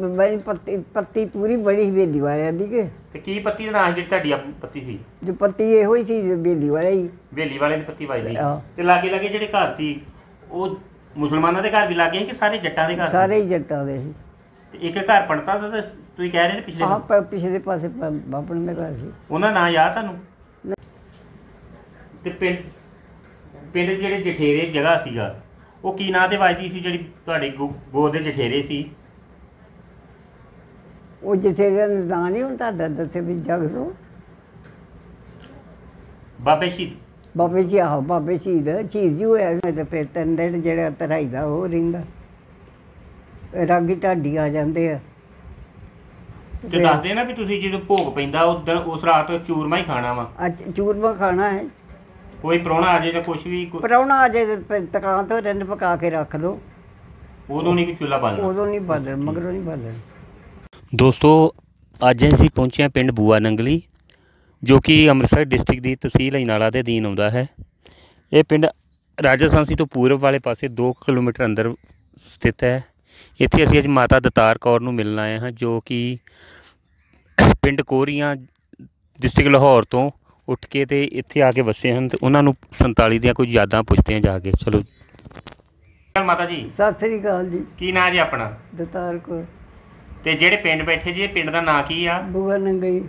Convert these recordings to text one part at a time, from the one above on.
ਬਈ ਪੱਤੀ ਪੱਤੀ ਪੂਰੀ ਬੜੀ ਹਵੇਲੀ ਵਾਲਿਆਂ ਦੀ ਕਿ ਤੇ ਕੀ ਪੱਤੀ ਦਾ ਨਾਂ ਜਿਹੜੀ ਤੁਹਾਡੀ ਪੱਤੀ ਸੀ? ਜੋ ਪੱਤੀ ਇਹੋ ਹੀ ਸੀ ਹਵੇਲੀ ਵਾਲਾ ਹੀ। ਹਵੇਲੀ ਵਾਲੇ ਦੀ ਪੱਤੀ ਵੱਜਦੀ ਤੇ ਲਾਗੇ ਲਾਗੇ ਜਿਹੜੇ ਘਰ ਸੀ ਉਹ ਮੁਸਲਮਾਨਾਂ ਦੇ ਘਰ ਵੀ ਲਾਗੇ ਸੀ ਕਿ ਸਾਰੇ ਜੱਟਾਂ ਦੇ ਘਰ? ਸਾਰੇ ਹੀ ਜੱਟਾਂ ਦੇ ਸੀ। ਤੇ ਇੱਕ ਘਰ ਪਣਤਾ ਤਾਂ ਤੁਸੀਂ ਕਹਿ ਰਹੇ ਨੇ ਪਿਛਲੇ? ਹਾਂ ਪਿਛਲੇ ਪਾਸੇ ਬਾਪਣ ਦੇ ਘਰ ਸੀ। ਉਹਨਾਂ ਨਾਂ ਯਾਦ ਤੁਹਾਨੂੰ? ਤੇ ਪਿੰਡ ਜਿਹੜੇ ਜਠੇਰੇ ਜਗ੍ਹਾ ਸੀਗਾ ਉਹ ਕੀ ਨਾਂ ਤੇ ਵੱਜਦੀ ਸੀ ਜਿਹੜੀ ਤੁਹਾਡੇ ਗੋਦ ਦੇ ਜਠੇਰੇ ਸੀ? ਉਹ ਜਠੇਰੇ ਦਾ ਨਾਂ ਨਹੀਂ ਹੁੰਦਾ ਦੱਸੇ ਵੀ ਜਗਸੂ ਬਾਬੇ ਸ਼ਹੀਦ। ਬਾਬੇ ਜੀ ਆਹੋ ਬਾਬੇ ਸ਼ਹੀਦ ਜੀ ਹੋਇਆ ਤੇ ਫਿਰ 3 ਦਿਨ ਜਿਹੜਾ ਧਰਾਈ ਦਾ ਉਹ ਰਹਿੰਦਾ। ਰਾਗੀ ਢਾਡੀ ਆ ਜਾਂਦੇ ਆ ਤੇ ਦੱਸਦੇ ਨਾ ਵੀ ਤੁਸੀਂ ਜਦੋਂ ਭੋਗ ਪੈਂਦਾ ਉਦੋਂ ਉਸ ਰਾਤ ਚੂਰਮਾ ਹੀ ਖਾਣਾ ਵਾ। ਅੱਜ ਚੂਰਮਾ ਖਾਣਾ ਹੈ। ਕੋਈ ਪ੍ਰਾਹੁਣਾ ਆ ਜਾਏ ਜਾਂ ਕੁਛ ਵੀ ਪ੍ਰਾਹੁਣਾ ਆ ਜਾਏ ਦੁਕਾਨ ਤੋਂ ਰਿੰਨ ਪਕਾ ਕੇ ਰੱਖ ਲਓ। ਉਦੋਂ ਨਹੀਂ ਚੁੱਲ੍ਹਾ ਬਾਲਣਾ? ਉਦੋਂ ਨਹੀਂ ਬਾਲਣ, ਮਗਰੋਂ ਨਹੀਂ ਬਾਲਣ। ਦੋਸਤੋ ਅੱਜ ਅਸੀਂ ਪਹੁੰਚੇ ਹਾਂ ਪਿੰਡ ਬੂਆ ਨੰਗਲੀ ਜੋ ਕਿ ਅੰਮ੍ਰਿਤਸਰ ਡਿਸਟ੍ਰਿਕਟ ਦੀ ਤਹਿਸੀਲ ਅਜਨਾਲਾ ਦੇ ਅਧੀਨ ਆਉਂਦਾ ਹੈ। ਇਹ ਪਿੰਡ ਰਾਜਾਸਾਂਸੀ ਤੋਂ ਪੂਰਬ ਵਾਲੇ ਪਾਸੇ 2 ਕਿਲੋਮੀਟਰ ਅੰਦਰ ਸਥਿਤ ਹੈ। ਇੱਥੇ ਅਸੀਂ ਅੱਜ ਮਾਤਾ ਦਤਾਰ ਕੌਰ ਨੂੰ ਮਿਲਣ ਆਏ ਹਾਂ ਜੋ ਕਿ ਪਿੰਡ ਕੋਰੀਆਂ ਡਿਸਟ੍ਰਿਕਟ ਲਾਹੌਰ ਤੋਂ ਉੱਠ ਕੇ ਤੇ ਇੱਥੇ ਆ ਕੇ ਵਸੇ ਹਨ ਤੇ ਉਹਨਾਂ ਨੂੰ 47 ਦੀਆਂ ਕੁਝ ਯਾਦਾਂ ਪੁੱਛਦੇ ਹਾਂ ਜਾ ਕੇ। ਚਲੋ ਮਾਤਾ ਜੀ ਸਤਿ ਸ੍ਰੀ ਅਕਾਲ ਜੀ। ਕੀ ਨਾਂ ਜੀ ਆਪਣਾ? ਦਤਾਰ ਕੌਰ। ਤੇ ਜਿਹੜੇ ਪਿੰਡ ਬੈਠੇ ਜੀ ਇਹ ਪਿੰਡ ਦਾ ਨਾਂ ਕੀ ਆ? ਬੂਆ ਨੰਗਲੀ।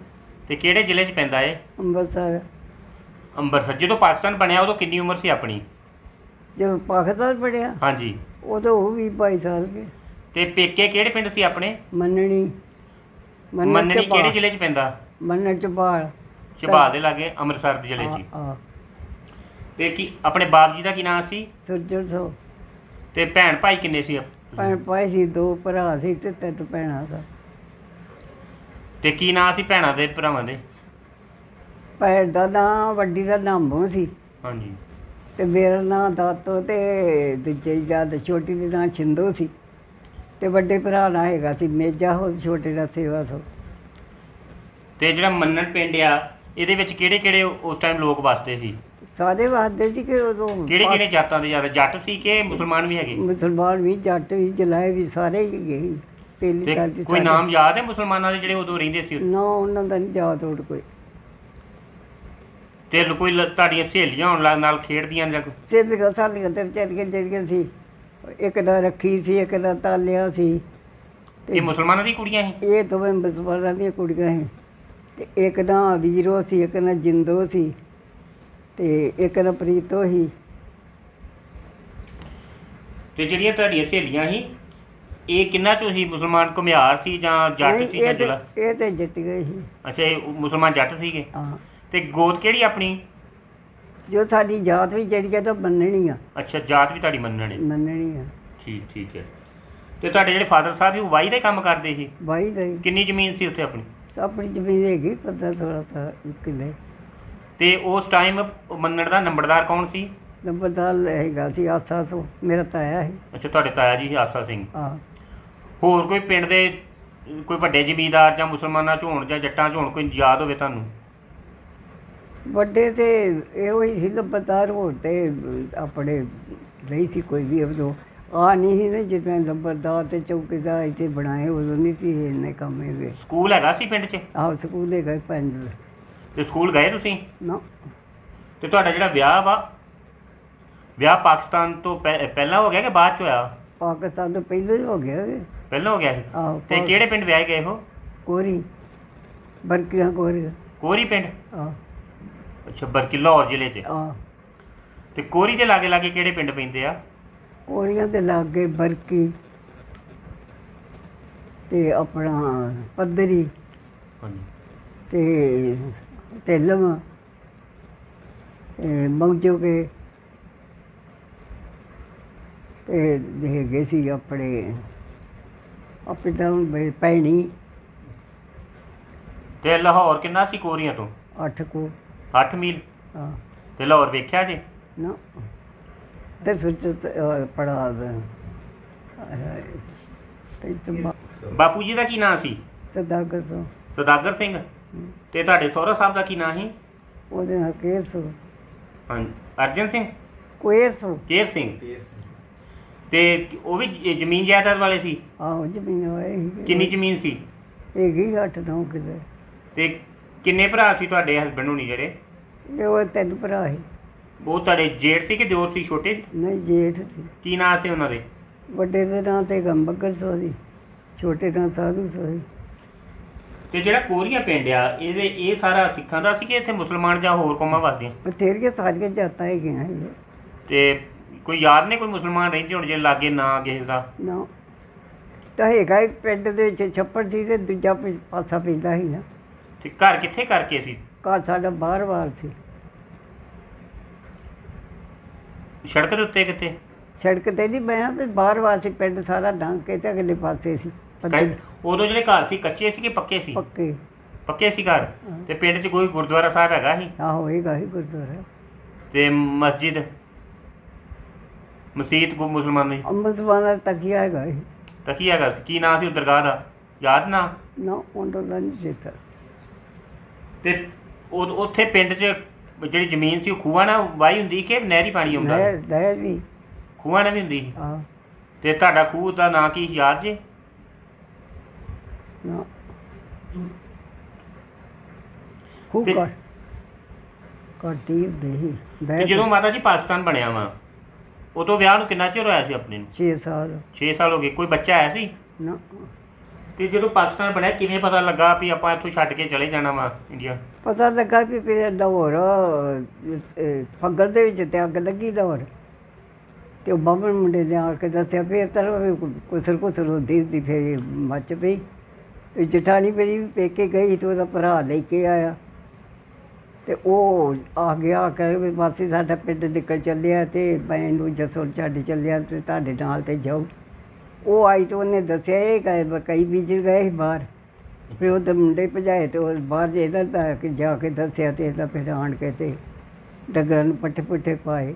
ਤੇ ਕਿਹੜੇ ਜ਼ਿਲ੍ਹੇ 'ਚ ਪੈਂਦਾ ਏ? ਅੰਮ੍ਰਿਤਸਰ। ਅੰਮ੍ਰਿਤਸਰ। ਜਦੋਂ ਪਾਕਿਸਤਾਨ ਬਣਿਆ ਉਦੋਂ ਕਿੰਨੀ ਉਮਰ ਸੀ ਆਪਣੀ? ਜਦੋਂ ਪਾਕਿਸਤਾਨ ਬਣਿਆ ਹਾਂਜੀ ਉਦੋਂ ਉਹ ਵੀ 22 ਸਾਲ ਕੇ। ਤੇ ਪੇਕੇ ਕਿਹੜੇ ਪਿੰਡ ਸੀ ਆਪਣੇ? ਮੰਨਣੀ। ਮੰਨਣੀ ਕਿਹੜੇ ਜ਼ਿਲ੍ਹੇ 'ਚ ਪੈਂਦਾ? ਮੰਨਣ ਝਬਾਲ। ਝਬਾਲ ਦੇ ਲਾਗੇ ਅੰਮ੍ਰਿਤਸਰ ਦੇ ਜ਼ਿਲ੍ਹੇ 'ਚ। ਤੇ ਕੀ ਆਪਣੇ ਬਾਪ ਜੀ ਦਾ ਕੀ ਨਾਂ ਸੀ? ਸੁਰਜਣ ਸੋ। ਤੇ ਭੈਣ ਭਾਈ ਕਿੰਨੇ ਸੀ? ਭੈਣ ਭਾਈ ਸੀ 2 ਭਰਾ ਸੀ ਤੇ 3 ਭੈਣਾਂ ਸੀ। ਤੇ ਕੀ ਨਾਂ ਸੀ ਭੈਣਾਂ ਦੇ ਭਰਾਵਾਂ ਦੇ? ਭੈਣ ਦਾ ਨਾਂ ਵੱਡੀ ਦਾ ਨਾਮੋ ਸੀ। ਹਾਂਜੀ। ਤੇ ਮੇਰਾ ਨਾਂ ਦਾਤੋ ਤੇ ਦੂਜੇ ਜਦ ਛੋਟੀ ਦਾ ਨਾਂ ਛਿੰਦੋ ਸੀ ਤੇ ਵੱਡੇ ਭਰਾ ਦਾ ਹੈਗਾ ਸੀ ਮੇਜਾ ਹੋ ਛੋਟੇ ਦਾ ਸੇਵਾ ਸੋ। ਤੇ ਜਿਹੜਾ ਮੰਨਣ ਪਿੰਡ ਆ ਇਹਦੇ ਵਿੱਚ ਕਿਹੜੇ ਕਿਹੜੇ ਉਸ ਟਾਈਮ ਲੋਕ ਵਸਦੇ ਸੀ? ਸਾਰੇ ਵਸਦੇ ਸੀ ਕਿ ਉਦੋਂ ਕਿਹੜੇ ਕਿਹੜੇ ਜਾਤਾਂ ਦੇ? ਜ਼ਿਆਦਾ ਜੱਟ ਸੀ ਕਿ ਮੁਸਲਮਾਨ ਵੀ ਹੈਗੇ? ਮੁਸਲਮਾਨ ਵੀ ਜੱਟ ਵੀ ਜਲਾਏ ਵੀ ਸਾਰੇ ਹੀ ਗਏ। ਪਹਿਲੀ ਗੱਲ ਕੋਈ ਨਾਮ ਯਾਦ ਹੈ ਮੁਸਲਮਾਨਾਂ ਦੇ ਜਿਹੜੇ ਉਦੋਂ ਰਹਿੰਦੇ ਸੀ? ਨਾ ਉਹਨਾਂ ਦਾ ਨਹੀਂ ਯਾਦ ਹੋਰ ਕੋਈ। ਤੇ ਕੋਈ ਤੁਹਾਡੀਆਂ ਸਹੇਲੀਆਂ ਹੋਣ ਨਾਲ ਖੇਡਦੀਆਂ ਜਾਂ ਸਹੇਲੀਆਂ ਸਾਡੀਆਂ ਤੇ ਵਿਚਾਰੀਆਂ ਜਿਹੜੀਆਂ ਸੀ ਇੱਕ ਦਾ ਰੱਖੀ ਸੀ ਇੱਕ ਦਾ ਤਾਲਿਆ ਸੀ। ਇਹ ਮੁਸਲਮਾਨਾਂ ਦੀ ਕੁੜੀਆਂ ਸੀ? ਇਹ ਦੋਵੇਂ ਮੁਸਲਮਾਨਾਂ ਦੀਆਂ ਕੁੜੀਆਂ ਸੀ। ਤੇ ਇੱਕ ਦਾ ਵੀਰੋ ਸੀ ਇੱਕ ਦਾ ਜਿੰਦੋ ਸੀ ਤੇ ਇੱਕ ਦਾ ਪ੍ਰੀਤੋ ਸੀ। ਤੇ ਜਿਹੜੀਆਂ ਤੁਹਾਡੀਆਂ ਸਹੇਲੀਆਂ ਸੀ ਇਹ ਕਿੰਨਾ ਚੋਂ ਸੀ? ਮੁਸਲਮਾਨ ਘੁਮਿਆਰ ਸੀ ਜਾਂ ਜੱਟ ਸੀ ਜਾਂ ਜੁਲਾ? ਇਹ ਤੇ ਜਿੱਤ ਗਏ ਸੀ। ਅੱਛਾ ਇਹ ਮੁਸਲਮਾਨ ਜੱਟ ਸੀਗੇ। ਹਾਂ। ਤੇ ਗੋਤ ਕਿਹੜੀ ਆਪਣੀ? ਜੋ ਸਾਡੀ ਜਾਤ ਵੀ ਜਿਹੜੀ ਹੈ ਤਾਂ ਮੰਨਣੀ ਆ। ਅੱਛਾ ਜਾਤ ਵੀ ਤੁਹਾਡੀ ਮੰਨਣੀ? ਮੰਨਣੀ ਆ। ਠੀਕ ਹੈ। ਤੇ ਤੁਹਾਡੇ ਜਿਹੜੇ ਫਾਦਰ ਸਾਹਿਬ ਸੀ ਉਹ ਵਾਹੀ ਦਾ ਕੰਮ ਕਰਦੇ ਸੀ? ਵਾਹੀ ਦਾ। ਕਿੰਨੀ ਜ਼ਮੀਨ ਸੀ ਉੱਥੇ ਆਪਣੀ? ਆਪਣੀ ਜ਼ਮੀਨ ਹੈਗੀ 15-16 ਕਿੱਲੇ। ਤੇ ਉਸ ਟਾਈਮ ਮੰਨਣ ਦਾ ਨੰਬਰਦਾਰ ਕੌਣ ਸੀ? ਨੰਬਰਦਾਰ ਹੈਗਾ ਸੀ ਆਸਾ ਸੋ ਮੇਰਾ ਤਾਇਆ ਸੀ। ਅੱਛਾ ਤੁਹਾਡੇ ਤਾਇਆ ਜੀ ਸੀ ਆਸਾ ਸਿੰਘ। ਹਾਂ। ਹੋਰ ਕੋਈ ਪਿੰਡ ਦੇ ਕੋਈ ਵੱਡੇ ਜ਼ਮੀਂਦਾਰ ਜਾਂ ਮੁਸਲਮਾਨਾਂ 'ਚ ਹੋਣ ਜਾਂ ਜੱਟਾਂ 'ਚ ਹੋਣ ਕੋਈ ਯਾਦ ਹੋਵੇ ਤੁਹਾਨੂੰ? ਵੱਡੇ ਤੇ ਇਹੋ ਹੀ ਸੀ ਨੰਬਰਦਾਰ। ਹੋਰ ਤੇ ਆਪਣੇ ਨਹੀਂ ਸੀ ਕੋਈ ਵੀ ਉਦੋਂ ਆ ਨਹੀਂ ਸੀ ਨਾ ਜਿੱਦਾਂ ਨੰਬਰਦਾਰ ਤੇ ਚੌਕੀਦਾਰ ਇੱਥੇ ਬਣਾਏ ਉਦੋਂ ਨਹੀਂ ਸੀ ਇੰਨੇ ਕੰਮ ਹੈਗੇ। ਸਕੂਲ ਹੈਗਾ ਸੀ ਪਿੰਡ 'ਚ? ਆਹ ਸਕੂਲ ਹੈਗਾ ਪਿੰਡ। ਤੇ ਸਕੂਲ ਗਏ ਤੁਸੀਂ? ਨਾ। ਤੇ ਤੁਹਾਡਾ ਜਿਹੜਾ ਵਿਆਹ ਪਾਕਿਸਤਾਨ ਤੋਂ ਪਹਿਲਾਂ ਹੋ ਗਿਆ ਕਿ ਬਾਅਦ 'ਚ ਹੋਇਆ? ਪਾਕਿਸਤਾਨ ਤੋਂ ਪਹਿਲਾਂ ਹੀ ਹੋ ਗਿਆ। ਪਹਿਲਾਂ ਹੋ ਗਿਆ ਸੀ? ਆਹੋ। ਤੇ ਕਿਹੜੇ ਪਿੰਡ ਵਿਆਹ ਗਏ ਹੋ? ਕੋਰੀ ਬਰਕੀਆਂ ਕੋਰੀ। ਕੋਰੀ ਪਿੰਡ? ਹਾਂ। ਅੱਛਾ ਬਰਕੀ ਲਾਹੌਰ ਜ਼ਿਲ੍ਹੇ 'ਚ? ਹਾਂ। ਤੇ ਕੋਰੀ ਦੇ ਲਾਗੇ ਲਾਗੇ ਕਿਹੜੇ ਪਿੰਡ ਪੈਂਦੇ ਆ? ਕੋਰੀਆਂ ਦੇ ਲਾਗੇ ਬਰਕੀ ਤੇ ਆਪਣਾ ਪੱਧਰੀ ਤੇ ਤੇਲਮ ਤੇ ਮੌਜੋਗੇ ਤੇ ਹੈਗੇ ਸੀ ਆਪਣੇ ਤਾਂ ਭੈਣੀ। ਤੇ ਲਾਹੌਰ ਕਿੰਨਾ ਸੀ ਕੋਰੀਆਂ ਤੋਂ? 8 ਕੋ। 8 ਮੀਲ? ਹਾਂ। ਤੇ ਲਾਹੌਰ ਵੇਖਿਆ ਜੇ? ਨਾ। ਤੇ ਸੋਚ ਪੜਾ ਬਾਪੂ ਜੀ ਦਾ ਕੀ ਨਾਂ ਸੀ? ਸਦਾਗਰ ਸੋ। ਸਦਾਗਰ ਸਿੰਘ। ਤੇ ਤੁਹਾਡੇ ਸਹੁਰਾ ਸਾਹਿਬ ਦਾ ਕੀ ਨਾਂ ਸੀ? ਉਹਦੇ ਨਾਲ ਕੇਰ ਸੋ। ਹਾਂਜੀ ਅਰਜਨ ਸਿੰਘ? ਕੋਏਰ ਸੋ। ਕੇਰ ਸਿੰਘ। ਤੇ ਉਹ ਵੀ ਜ਼ਮੀਨ ਜਾਇਦਾਦ ਵਾਲੇ ਸੀ? ਆਹੋ ਜ਼ਮੀਨ ਵਾਲੇ ਸੀ। ਕਿੰਨੀ ਜ਼ਮੀਨ ਸੀ? ਹੈਗੀ 8-9 ਕਿੱਲੇ। ਤੇ ਕਿੰਨੇ ਭਰਾ ਸੀ ਤੁਹਾਡੇ ਹਸਬੈਂਡ ਹੁਣੀ ਜਿਹੜੇ? ਇਹ ਉਹ 3 ਭਰਾ ਸੀ। ਉਹ ਤੁਹਾਡੇ ਜੇਠ ਸੀ ਕਿ ਦਿਓਰ ਸੀ? ਛੋਟੇ ਸੀ? ਨਹੀਂ ਜੇਠ ਸੀ। ਕੀ ਨਾਂ ਸੀ ਉਹਨਾਂ ਦੇ? ਵੱਡੇ ਦੇ ਨਾਂ ਤੇ ਗੰਬਕਰ ਸੋਹੀ, ਛੋਟੇ ਨਾਂ ਸਾਧੂ ਸੋਹੀ। ਤੇ ਜਿਹੜਾ ਕੋਰੀਆ ਪਿੰਡ ਆ ਇਹ ਸਾਰਾ ਸਿੱਖਾਂ ਦਾ ਸੀ ਕਿ ਇੱਥੇ ਮੁਸਲਮਾਨ ਜਾਂ ਹੋਰ ਕੌਮਾਂ ਵਸਦੀਆਂ? ਬਥੇਰੀਆਂ ਸਾਰੀਆਂ ਜਾਤਾਂ ਹੈਗੀਆਂ ਇਹ। ਤੇ ਕੋਈ ਯਾਦ ਨਹੀਂ ਕੋਈ ਮੁਸਲਮਾਨ ਰਹਿੰਦੇ ਹੁਣ ਜੇ ਲਾਗੇ ਨਾ ਕਿਸੇ ਦਾ? ਨਾ ਤਾਂ ਹੈਗਾ ਇੱਕ ਪਿੰਡ ਦੇ ਵਿੱਚ ਛੱਪੜ ਸੀ ਤੇ ਦੂਜਾ ਪਾਸਾ ਪੈਂਦਾ ਸੀ ਨਾ। ਤੇ ਘਰ ਕਿੱਥੇ ਕਰਕੇ ਸੀ? ਘਰ ਸਾਡਾ ਬਾਹਰ ਸੀ। ਸੜਕ ਦੇ ਉੱਤੇ ਕਿੱਥੇ? ਸੜਕ ਤੇ ਨਹੀਂ, ਮੈਂ ਵੀ ਬਾਹਰ ਸੀ ਪਿੰਡ ਸਾਰਾ ਡੰਗ ਕੇ ਤੇ ਅਗਲੇ ਪਾਸੇ ਸੀ। ਉਦੋਂ ਜਿਹੜੇ ਘਰ ਸੀ ਕੱਚੇ ਸੀ ਕਿ ਪੱਕੇ ਸੀ? ਪੱਕੇ। ਪੱਕੇ ਸੀ ਘਰ। ਤੇ ਪਿੰਡ 'ਚ ਕੋਈ ਗੁਰਦੁਆਰਾ ਸਾਹਿਬ ਹੈਗਾ ਸੀ? ਆਹੋ ਹੈਗਾ ਸੀ ਗੁਰਦੁਆਰਾ। ਤੇ ਮਸਜਿਦ ਮਸੀਤ ਕੋ ਮੁਸਲਮਾਨ ਦੀ? ਮੁਸਲਮਾਨਾਂ ਦਾ ਤਕੀਆ ਹੈਗਾ ਸੀ। ਤਕੀਆ ਹੈਗਾ ਸੀ। ਕੀ ਨਾਂ ਸੀ ਉਹ ਦਰਗਾਹ ਦਾ? ਯਾਦ ਨਾ ਉਹਨਾਂ ਦਾ ਨਹੀਂ ਚੇਤਾ। ਤੇ ਉੱਥੇ ਪਿੰਡ 'ਚ ਜਿਹੜੀ ਜ਼ਮੀਨ ਸੀ ਉਹ ਖੂਹਾਂ ਨਾਲ ਵਾਹੀ ਹੁੰਦੀ ਕਿ ਨਹਿਰੀ ਪਾਣੀ ਆਉਂਦਾ? ਨਹਿਰ ਵੀ ਖੂਹਾਂ ਨਾਲ ਵੀ ਹੁੰਦੀ ਸੀ? ਹਾਂ। ਤੇ ਤੁਹਾਡਾ ਖੂਹ ਦਾ ਨਾਂ ਕੀ ਯਾਦ ਜੇ? ਨਾ ਖੂਹ ਘੱਟੀ ਹੁੰਦੀ ਸੀ। ਤੇ ਜਦੋਂ ਮਾਤਾ ਜੀ ਪਾਕਿਸਤਾਨ ਬਣਿਆ ਵਾ ਉਦੋਂ ਵਿਆਹ ਨੂੰ ਕਿੰਨਾ ਚਿਰ ਹੋਇਆ ਸੀ ਆਪਣੇ ਨੂੰ? 6 ਸਾਲ। 6 ਸਾਲ ਹੋ ਗਏ। ਕੋਈ ਬੱਚਾ ਆਇਆ ਸੀ? ਨਾ। ਤੇ ਜਦੋਂ ਪਾਕਿਸਤਾਨ ਬਣਿਆ ਕਿਵੇਂ ਪਤਾ ਲੱਗਾ ਵੀ ਆਪਾਂ ਇੱਥੋਂ ਛੱਡ ਕੇ ਚਲੇ ਜਾਣਾ ਵਾ ਇੰਡੀਆ? ਪਤਾ ਲੱਗਾ ਵੀ ਫਿਰ ਲਾਹੌਰ ਫੱਗਰ ਦੇ ਵਿੱਚ ਤੇ ਅੱਗ ਲੱਗੀ ਲਾਹੌਰ। ਤੇ ਉਹ ਬਾਬਰ ਮੁੰਡੇ ਨੇ ਆ ਕੇ ਦੱਸਿਆ ਫਿਰ ਤਰ੍ਹਾਂ ਕੁਸਰ ਹੁੰਦੀ ਫਿਰ ਮੱਚ ਪਈ। ਤੇ ਜਠਾਣੀ ਮੇਰੀ ਵੀ ਪੇਕੇ ਗਈ ਤੇ ਉਹਦਾ ਭਰਾ ਲੈ ਕੇ ਆਇਆ ਤੇ ਉਹ ਆ ਗਿਆ ਕਹੇ ਵੀ ਮਾਸੀ ਸਾਡਾ ਪਿੰਡ ਨਿਕਲ ਚੱਲਿਆ ਤੇ ਮੈਨੂੰ ਜਸੋਂ ਛੱਡ ਚੱਲਿਆ ਤੇ ਤੁਹਾਡੇ ਨਾਲ ਤੇ ਜਾਓ। ਉਹ ਆਈ ਤੇ ਉਹਨੇ ਦੱਸਿਆ ਇਹ ਗਏ ਕਈ ਬੀਜਣ ਗਏ ਸੀ ਬਾਹਰ। ਫਿਰ ਉਹਦੇ ਮੁੰਡੇ ਭਜਾਏ ਤੇ ਉਹ ਬਾਹਰ ਇਹਨਾਂ ਦਾ ਜਾ ਕੇ ਦੱਸਿਆ ਤੇ ਇਹਦਾ ਫਿਰ ਆਣ ਕੇ ਤੇ ਡੰਗਰਾਂ ਨੂੰ ਪੱਠੇ ਪੁੱਠੇ ਪਾਏ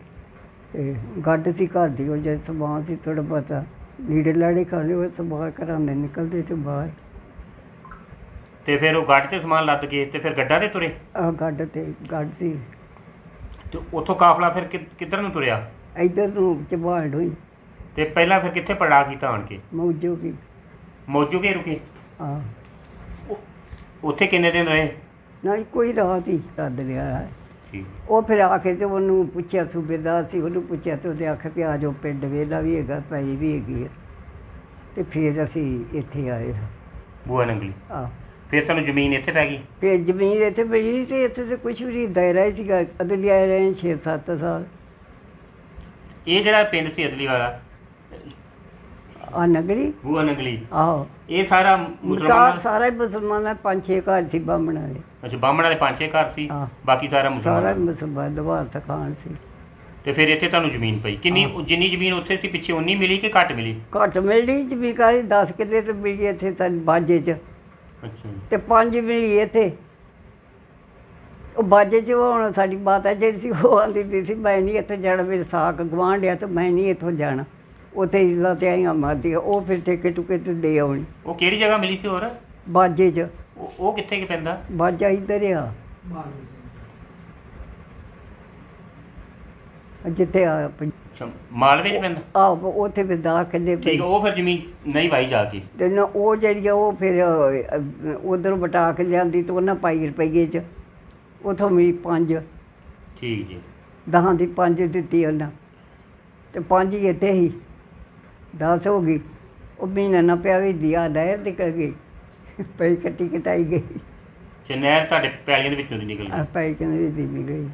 ਤੇ ਗੱਡ ਸੀ ਘਰ ਦੀ ਉਹ ਜੇ ਸਮਾਨ ਸੀ ਥੋੜ੍ਹਾ ਬਹੁਤਾ ਲੀੜੇ ਲਾੜੇ ਖਾਣੇ ਉਹ ਸਮਾਨ ਘਰਾਂ ਦੇ ਨਿਕਲਦੇ ਤੇ ਬਾਹਰ। ਤੇ ਫਿਰ ਉਹ ਗੱਡ 'ਤੇ ਸਮਾਨ ਲੱਦ ਕੇ ਤੇ ਫਿਰ ਗੱਡਾਂ 'ਤੇ ਤੁਰੇ? ਆਹ ਗੱਡ ਸੀ। ਤੇ ਉੱਥੋਂ ਕਾਫਲਾ ਫਿਰ ਕਿੱਧਰ ਨੂੰ ਤੁਰਿਆ? ਇੱਧਰ ਨੂੰ ਚਬਾੜ ਹੋਈ। ਤੇ ਪਹਿਲਾਂ ਫਿਰ ਕਿੱਥੇ ਪੜਾ ਕੀਤਾ ਆਣ ਕੇ? ਮੌਜੂ ਕੇ ਰੁਕੇ? ਹਾਂ। ਉੱਥੇ ਕਿੰਨੇ ਦਿਨ ਰਹੇ? ਨਾ ਕੋਈ ਰਾਤ ਹੀ ਕਰ ਲਿਆ ਹੈ। ਠੀਕ। ਉਹ ਫਿਰ ਆ ਕੇ ਤੇ ਉਹਨੂੰ ਪੁੱਛਿਆ ਸੂਬੇਦਾਰ ਸੀ ਉਹਨੂੰ ਪੁੱਛਿਆ ਤੇ ਉਹਦੇ ਆਖਿਆ ਕਿ ਆ ਜਾਓ ਪਿੰਡ ਵੇਲਾ ਵੀ ਹੈਗਾ ਪੈਲੀ ਵੀ ਹੈਗੀ ਹੈ। ਤੇ ਫਿਰ ਅਸੀਂ ਇੱਥੇ ਆਏ ਹਾਂ ਬੂਆ ਨੰਗਲੀ। ਆਹ ਫਿਰ ਤੁਹਾਨੂੰ ਜ਼ਮੀਨ ਇੱਥੇ ਪੈ ਗਈ? ਫਿਰ ਜ਼ਮੀਨ ਇੱਥੇ ਪਈ ਤੇ ਇੱਥੇ ਤਾਂ ਕੁਛ ਵੀ ਨਹੀਂ ਦਾਇਰਾ ਹੀ ਸੀਗਾ। ਅਦਲੀ ਆਏ ਰਹੇ 6-7 ਸਾਲ। ਇਹ ਜਿਹੜਾ ਪਿੰਡ ਸੀ ਅਦਲੀ ਵਾਲਾ ਆ ਨਗਰੀ ਬੂਆ ਨੰਗਲੀ ਆਹੋ ਇਹ ਸਾਰਾ ਮੁਸਲਮਾਨ? ਸਾਰਾ ਹੀ ਮੁਸਲਮਾਨ 5-6 ਘਰ ਸੀ ਬਾਹਮਣ ਵਾਲੇ। ਅੱਛਾ ਬਾਹਮਣ ਵਾਲੇ 5-6 ਘਰ ਸੀ। ਬਾਕੀ ਸਾਰਾ ਮੁਸਲਮਾਨ? ਸਾਰਾ ਮੁਸਲਮਾਨ ਲਵਾਰ ਤਖਾਨ ਸੀ। ਤੇ ਫਿਰ ਇੱਥੇ ਤੁਹਾਨੂੰ ਜ਼ਮੀਨ ਪਈ ਕਿੰਨੀ? ਜਿੰਨੀ ਜ਼ਮੀਨ ਉੱਥੇ ਸੀ ਪਿੱਛੇ ਉਨੀ ਮਿਲੀ ਕਿ ਘੱਟ ਮਿਲੀ? ਘੱਟ ਮਿਲਣੀ ਜ਼ਮੀਨ ਕਾਹਦੀ 10 ਕਿੱਲੇ ਤੇ ਮਿਲੀ ਇੱਥੇ ਤਾਂ ਬਾਜੇ 'ਚ। ਅੱਛਾ। ਤੇ 5 ਮਿਲੀ ਇੱਥੇ। ਉਹ ਬਾਜੇ 'ਚ ਹੁਣ ਸਾਡੀ ਮਾਤਾ ਜਿਹੜੀ ਸੀ ਉਹ ਆਂਦੀ ਸੀ ਮੈਂ ਨਹੀਂ ਇੱਥੇ ਜਾਣਾ ਮੇਰੇ ਸਾਕ ਗਵਾਂਢ ਆ ਤੇ ਮੈਂ ਨਹੀਂ ਇੱਥੋਂ ਜਾਣਾ। ਉੱਥੇ ਇੱਦਾਂ ਤੇ ਆਈਆਂ ਮਾਰਦੀਆਂ ਉਹ ਫਿਰ ਠੇਕੇ ਟੁਕੇ ਤੇ ਦੇ ਆਉਣੀ। ਉਹ ਕਿਹੜੀ ਜਗ੍ਹਾ ਮਿਲੀ ਸੀ ਹੋਰ? ਬਾਜੇ 'ਚ। ਉਹ ਕਿੱਥੇ ਕਿ ਪੈਂਦਾ? ਬਾਜਾ ਇੱਧਰ ਆ ਜਿੱਥੇ ਆ ਮਾਲਵੇ 'ਚ ਪੈਂਦਾ? ਆਹੋ ਉੱਥੇ ਵੀ 10 ਕਿੱਲੇ ਪਏ। ਠੀਕ। ਉਹ ਫਿਰ ਜ਼ਮੀਨ ਨਹੀਂ ਵਾਈ ਜਾ ਕੇ? ਤੇ ਨਾ ਉਹ ਜਿਹੜੀ ਆ ਉਹ ਫਿਰ ਉੱਧਰੋਂ ਵਟਾ ਕੇ ਲਿਆਂਦੀ ਤੇ ਉਹਨਾਂ ਪਾਈ ਰੁਪਈਏ 'ਚ ਉੱਥੋਂ ਮਿਲੀ 5। ਠੀਕ ਜੀ। 10 ਦੀ 5 ਦਿੱਤੀ ਉਹਨਾਂ ਤੇ 5 ਹੀ ਇੱਥੇ ਸੀ 10 ਹੋ ਗਈ। ਉਹ ਮਹੀਨਾ ਨਾ ਪਿਆ ਵੀ ਦਿਆ ਨਹਿਰ ਨਿਕਲ ਗਈ ਪਈ ਕੱਟੀ ਕਟਾਈ ਗਈ। ਅੱਛਾ ਨਹਿਰ ਤੁਹਾਡੇ ਪੈਲੀਆਂ ਦੇ ਵਿੱਚੋਂ ਦੀ ਨਿਕਲ ਗਈ? ਪਈ ਕਹਿੰਦੇ ਵੀ ਗਈ।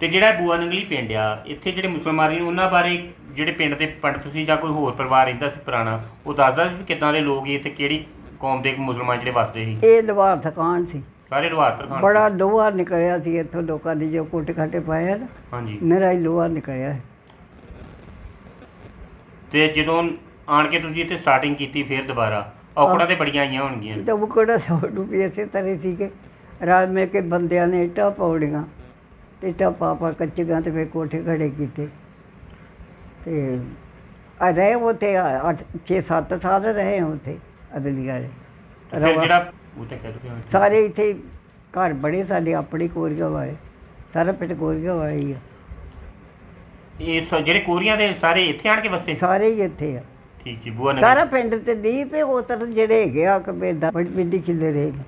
ਤੇ ਜਿਹੜਾ ਬੂਆ ਨੰਗਲੀ ਪਿੰਡ ਆ ਇੱਥੇ ਜਿਹੜੇ ਮੁਸਲਮਾਨ ਨੇ ਉਹਨਾਂ ਬਾਰੇ ਜਿਹੜੇ ਪਿੰਡ ਦੇ ਪੰਡਤ ਸੀ ਜਾਂ ਕੋਈ ਹੋਰ ਪਰਿਵਾਰ ਰਹਿੰਦਾ ਸੀ ਪੁਰਾਣਾ ਉਹ ਦੱਸਦਾ ਸੀ ਵੀ ਕਿੱਦਾਂ ਦੇ ਲੋਕ ਇੱਥੇ ਕਿਹੜੀ ਕੌਮ ਦੇ ਮੁਸਲਮਾਨ ਜਿਹੜੇ ਵਸਦੇ ਸੀ? ਇਹ ਲਵਾਰ ਥਕਾਨ ਸੀ। ਸਾਰੇ ਲੁਹਾਰ ਤਰਖਾਣ? ਬੜਾ ਲੋਹਾ ਨਿਕਲਿਆ ਸੀ ਇੱਥੋਂ ਲੋਕਾਂ ਨੇ ਜੋ ਕੋਟੇ ਖਾਟੇ ਪਾਏ ਨਾ। ਹਾਂਜੀ। ਮੇਰਾ ਹੀ ਲੋਹਾ ਨਿਕਲਿਆ ਹੈ। ਤੇ ਜਦੋਂ ਆਣ ਕੇ ਤੁਸੀਂ ਇੱਥੇ ਸਟਾਰਟਿੰਗ ਕੀਤੀ ਫਿਰ ਦੁਬਾਰਾ ਔਕੜਾਂ ਤੇ ਬੜੀਆਂ ਆਈਆਂ ਹੋਣਗੀਆਂ? ਤਾਂ ਉਹ ਕਿਹੜਾ ਸਾਨੂੰ ਵੀ ਇਸੇ ਤਰ੍ਹਾਂ ਸੀਗੇ ਰਾਜ ਮਿਲ ਕੇ ਬੰਦਿਆਂ ਨੇ ਇੱਟਾਂ ਪਾਉਣੀਆਂ ਤੇ ਇੱਟਾਂ ਪਾ ਕੱਚੀਆਂ ਤੇ ਫਿਰ ਕੋਠੇ ਖੜੇ ਕੀਤੇ ਤੇ ਆ ਰਹੇ ਉੱਥੇ 6-7 ਸਾਲ ਰਹੇ ਉੱਥੇ ਅਦਲੀ ਵਾਲੇ। ਜਿਹੜਾ ਉੱਥੇ ਕਹਿੰਦੇ ਸਾਰੇ ਇੱਥੇ ਘਰ ਬੜੇ ਸਾਡੇ ਆਪਣੇ ਕੋਰੀਆ ਵਾਲੇ ਸਾਰਾ ਪਿੰਡ ਕੋਰੀਆ ਵਾਲੇ ਹੀ ਆ। ਇਹ ਜਿਹੜੇ ਕੋਰੀਆਂ ਦੇ ਸਾਰੇ ਇੱਥੇ ਆਣ ਕੇ ਵਸੇ? ਸਾਰੇ ਹੀ ਇੱਥੇ ਆ, ਠੀਕ ਜੀ। ਬੂਆ ਨਗਰੀ ਸਾਰਾ ਪਿੰਡ ਤੇ ਨਹੀਂ ਤੇ ਉਹ ਤਾਂ ਜਿਹੜੇ ਹੈਗੇ ਆ ਕਬੇਦਾ ਬੜੀ ਪਿੰਡੀ ਖਿੱਲੇ ਰਹੇ ਨੇ।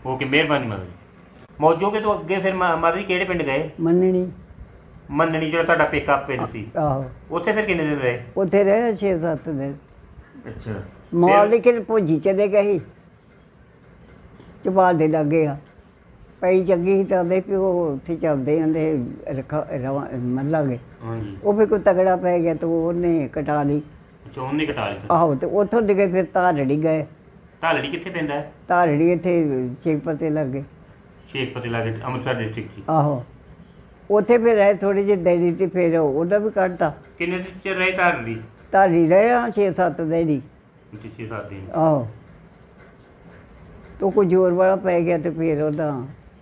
ਓਕੇ, ਮਿਹਰਬਾਨੀ ਮਾਤਾ ਜੀ। ਮੌਜੋਗੇ ਤੋਂ ਅੱਗੇ ਫਿਰ ਮਾਤਾ ਜੀ ਕਿਹੜੇ ਪਿੰਡ ਗਏ? ਮੰਨਣੀ। ਮੰਨਣੀ ਜਿਹੜਾ ਤੁਹਾਡਾ ਪੇਕਾ ਪਿੰਡ ਸੀ, ਆਹੋ, ਉੱਥੇ ਫਿਰ ਕਿੰਨੇ ਦਿਨ ਰਹੇ? ਉੱਥੇ ਰਹੇ 6-7 ਦਿਨ। ਅੱਛਾ। ਮਾਲ ਲਿਖੇ ਭੋਜੀ ਚਲੇ ਗਏ ਸੀ, ਚਬਾਲ ਦੇ ਲੱਗੇ ਆ ਪਈ ਚੰਗੀ ਸੀ ਤਾਂ ਦੇ ਪਿਓ ਉੱਥੇ ਚੱਲਦੇ ਹੁੰਦੇ ਮੱਲਾਂਗੇ। ਹਾਂਜੀ। ਉਹ ਫਿਰ ਕੋਈ ਤਗੜਾ ਪੈ ਗਿਆ ਤਾਂ ਉਹਨੇ ਕਟਾ ਲਈ। ਅੱਛਾ, ਉਹਨੇ ਕਟਾ ਲਈ। ਆਹੋ, ਤੇ ਉੱਥੋਂ ਦੇ ਫਿਰ ਧਾਰੜੀ ਗਏ। ਢਾਲੜੀ ਕਿੱਥੇ ਪੈਂਦਾ ਹੈ? ਧਾਰੜੀ ਇੱਥੇ ਸ਼ੇਖਪਤੇ ਲੱਗੇ। ਸ਼ੇਖਪਤੇ ਲਾਗੇ, ਅੰਮ੍ਰਿਤਸਰ ਡਿਸਟ੍ਰਿਕਟ 'ਚ। ਆਹੋ, ਉੱਥੇ ਫਿਰ ਰਹੇ ਥੋੜ੍ਹੀ ਜਿਹੀ ਦੇੜੀ ਤੇ ਫਿਰ ਉਹਦਾ ਵੀ ਕੱਢਤਾ। ਕਿੰਨੇ ਦਿਨ ਚਿਰ ਰਹੇ ਢਾਲੜੀ? ਧਾਰੀ ਰਹੇ ਆ 6-7 ਦੇੜੀ। 6-7 ਦਿਨ। ਆਹੋ, ਤੋ ਕੋਈ ਜ਼ੋਰ ਵਾਲਾ ਪੈ ਗਿਆ ਤੇ ਫਿਰ ਉਹਦਾ